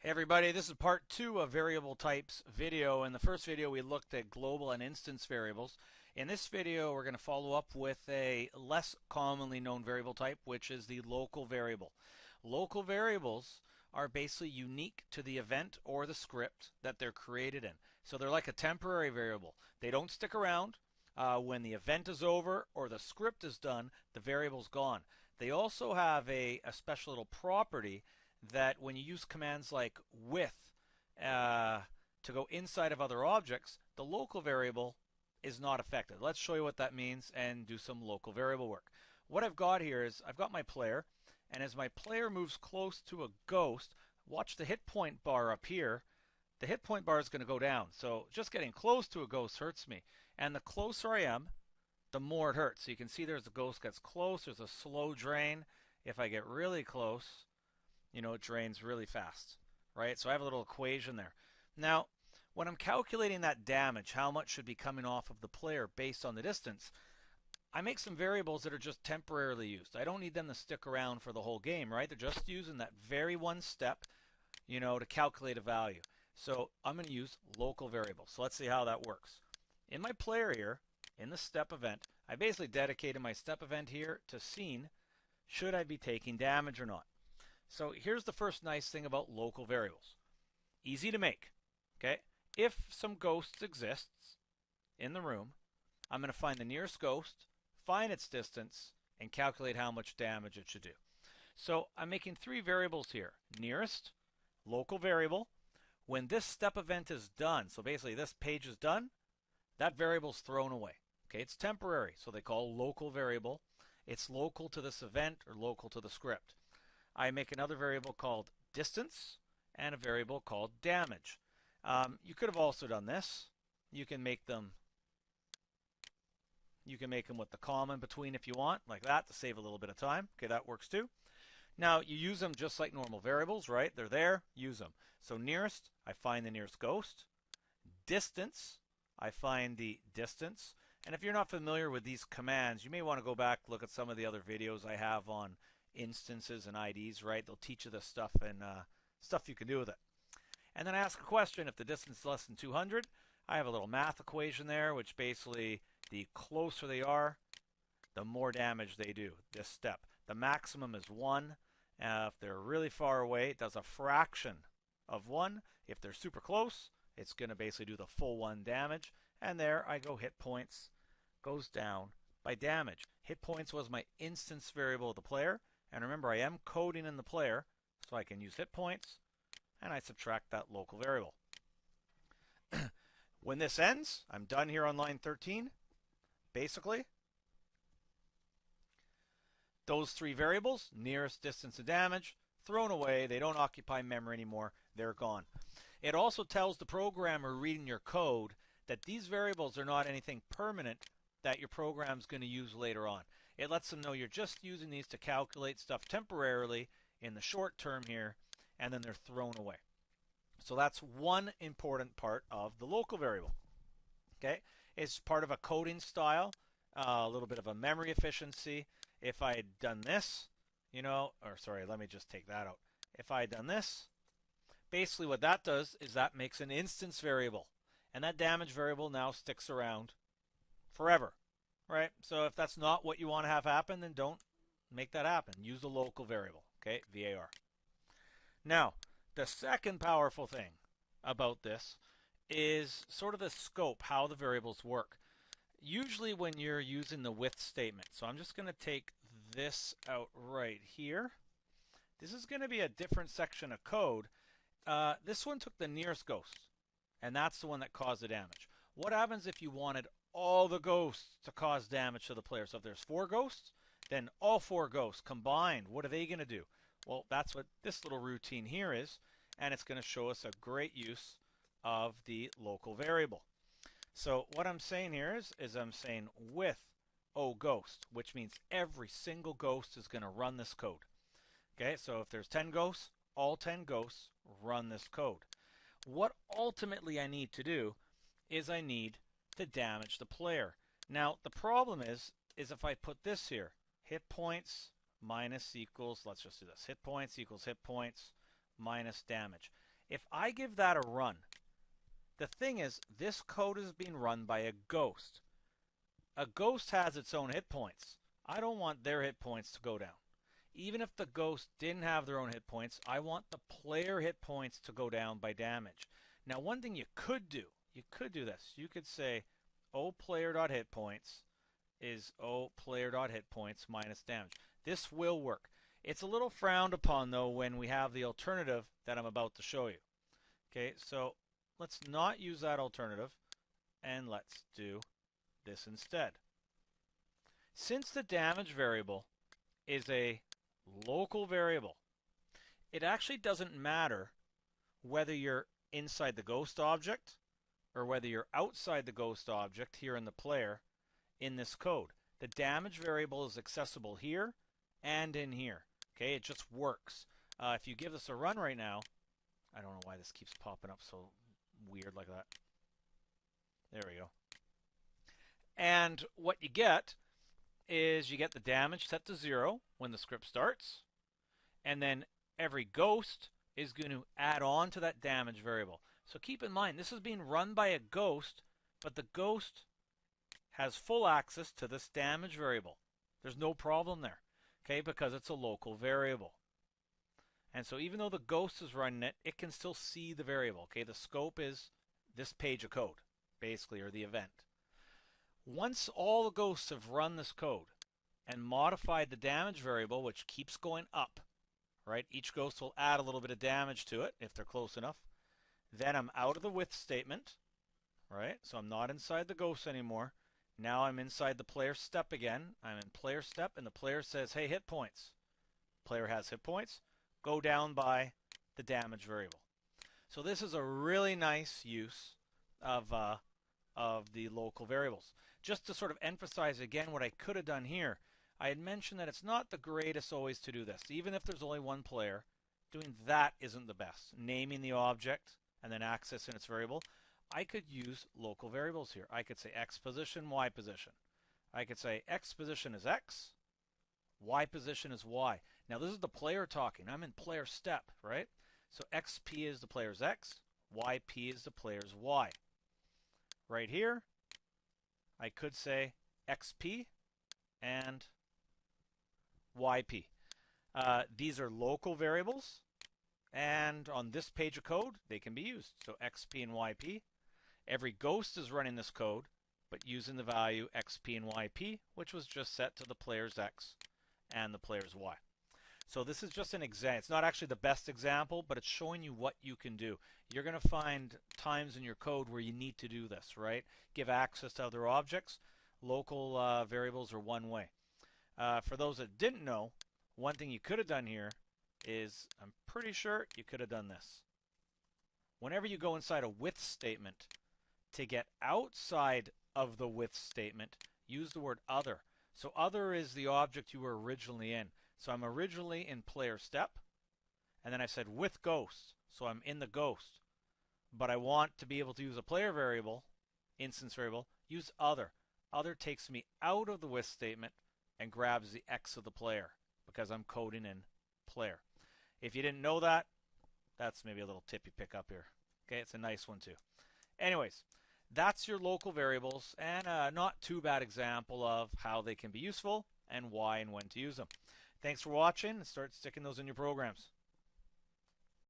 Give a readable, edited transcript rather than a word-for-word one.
Hey everybody, this is part 2 of variable types video. In the first video we looked at global and instance variables. In this video we're going to follow up with a less commonly known variable type, which is the local variable. Local variables are basically unique to the event or the script that they're created in. So they're like a temporary variable. They don't stick around. When the event is over or the script is done, the variable's gone. They also have a special little property that when you use commands like with to go inside of other objects, the local variable is not affected. Let's show you what that means and do some local variable work. What I've got here is I've got my player, and as my player moves close to a ghost, watch the hit point bar up here. The hit point bar is going to go down. So just getting close to a ghost hurts me. And the closer I am, the more it hurts. So you can see there's the ghost gets close. There's a slow drain. If I get really close, it drains really fast, right? So I have a little equation there. Now, when I'm calculating that damage, how much should be coming off of the player based on the distance, I make some variables that are just temporarily used. I don't need them to stick around for the whole game, right? They're just using that very one step, to calculate a value. So I'm going to use local variables. So let's see how that works. In my player here, in the step event, I basically dedicated my step event here to seeing should I be taking damage or not. So here's the first nice thing about local variables. Easy to make, okay? If some ghosts exists in the room, I'm going to find the nearest ghost, find its distance, and calculate how much damage it should do. So I'm making three variables here. Nearest, local variable. When this step event is done, so basically this page is done, that variable's thrown away. Okay, it's temporary, so they call local variable. It's local to this event or local to the script. I make another variable called distance and a variable called damage. You could have also done this. You can make them with the comma in between if you want, like that, to save a little bit of time. Okay, that works too. Now, you use them just like normal variables, right? They're there, use them. So nearest, I find the nearest ghost. Distance, I find the distance. And if you're not familiar with these commands, you may want to go back, look at some of the other videos I have on instances and IDs, right? They'll teach you this stuff and stuff you can do with it. And then I ask a question. If the distance is less than 200, I have a little math equation there, which basically the closer they are, the more damage they do, this step. The maximum is 1. If they're really far away, it does a fraction of 1. If they're super close, it's going to basically do the full 1 damage. And there I go, hit points goes down by damage. Hit points was my instance variable of the player. And remember, I am coding in the player, so I can use hit points, and I subtract that local variable. When this ends, I'm done here on line 13. Basically, those three variables, nearest, distance, and damage, thrown away. They don't occupy memory anymore. They're gone. It also tells the programmer reading your code that these variables are not anything permanent that your program's going to use later on. It lets them know you're just using these to calculate stuff temporarily in the short term here, and then they're thrown away. So that's one important part of the local variable. Okay, it's part of a coding style, a little bit of a memory efficiency. If I had done this, let me just take that out. If I had done this, basically what that does is that makes an instance variable, and that damage variable now sticks around forever. Right? So if that's not what you want to have happen, then don't make that happen. Use the local variable, okay? VAR. Now, the second powerful thing about this is sort of the scope, how the variables work. Usually when you're using the with statement, so I'm just going to take this out right here. This is going to be a different section of code. This one took the nearest ghost, and that's the one that caused the damage. What happens if you wanted all the ghosts to cause damage to the player? So if there's 4 ghosts, then all 4 ghosts combined, what are they going to do? Well, that's what this little routine here is, and it's going to show us a great use of the local variable. So what I'm saying here is I'm saying with ghost, which means every single ghost is going to run this code. Okay, so if there's 10 ghosts, all 10 ghosts run this code. What ultimately I need to do is I need to damage the player. Now, the problem is if I put this here, hit points minus equals, let's just do this, hit points equals hit points minus damage. If I give that a run, the thing is, this code is being run by a ghost. A ghost has its own hit points. I don't want their hit points to go down. Even if the ghost didn't have their own hit points, I want the player hit points to go down by damage. Now, one thing you could do this. You could say oPlayer.hit points is oPlayer.hit points minus damage. This will work. It's a little frowned upon, though, when we have the alternative that I'm about to show you. Okay, so let's not use that alternative, and let's do this instead. Since the damage variable is a local variable, it actually doesn't matter whether you're inside the ghost object or whether you're outside the ghost object here in the player in this code. The damage variable is accessible here and in here. Okay, it just works. If you give this a run right now, I don't know why this keeps popping up so weird like that. There we go. And what you get is you get the damage set to 0 when the script starts, and then every ghost is going to add on to that damage variable. So keep in mind, this is being run by a ghost, but the ghost has full access to this damage variable. There's no problem there, okay, because it's a local variable. And so even though the ghost is running it, it can still see the variable. Okay, the scope is this page of code, basically, or the event. Once all the ghosts have run this code and modified the damage variable, which keeps going up, right? Each ghost will add a little bit of damage to it if they're close enough. Then I'm out of the with statement, right? So I'm not inside the ghost anymore. Now I'm inside the player step again. I'm in player step, and the player says, hey, hit points. Player has hit points. Go down by the damage variable. So this is a really nice use of the local variables. Just to sort of emphasize again what I could have done here, I had mentioned that it's not the greatest always to do this. Even if there's only one player, doing that isn't the best. Naming the object and then accessing its variable. I could use local variables here. I could say X position, Y position. I could say X position is X, Y position is Y. Now this is the player talking. I'm in player step, right? So XP is the player's X, YP is the player's Y. Right here, I could say XP and YP. These are local variables, and on this page of code, they can be used. So XP and YP. Every ghost is running this code, but using the value XP and YP, which was just set to the player's X and the player's Y. So this is just an example. It's not actually the best example, but it's showing you what you can do. You're going to find times in your code where you need to do this, right? Give access to other objects. Local variables are one way. For those that didn't know, one thing you could have done here is, I'm pretty sure you could have done this. Whenever you go inside a with statement, to get outside of the with statement, use the word other. So other is the object you were originally in. So I'm originally in player step, and then I said with ghost, so I'm in the ghost. But I want to be able to use a player variable, instance variable, use other. Other takes me out of the with statement and grabs the X of the player because I'm coding in player. If you didn't know that, that's maybe a little tip you pick up here. Okay, it's a nice one too. Anyways, that's your local variables, and a not too bad example of how they can be useful and why and when to use them. Thanks for watching, and start sticking those in your programs.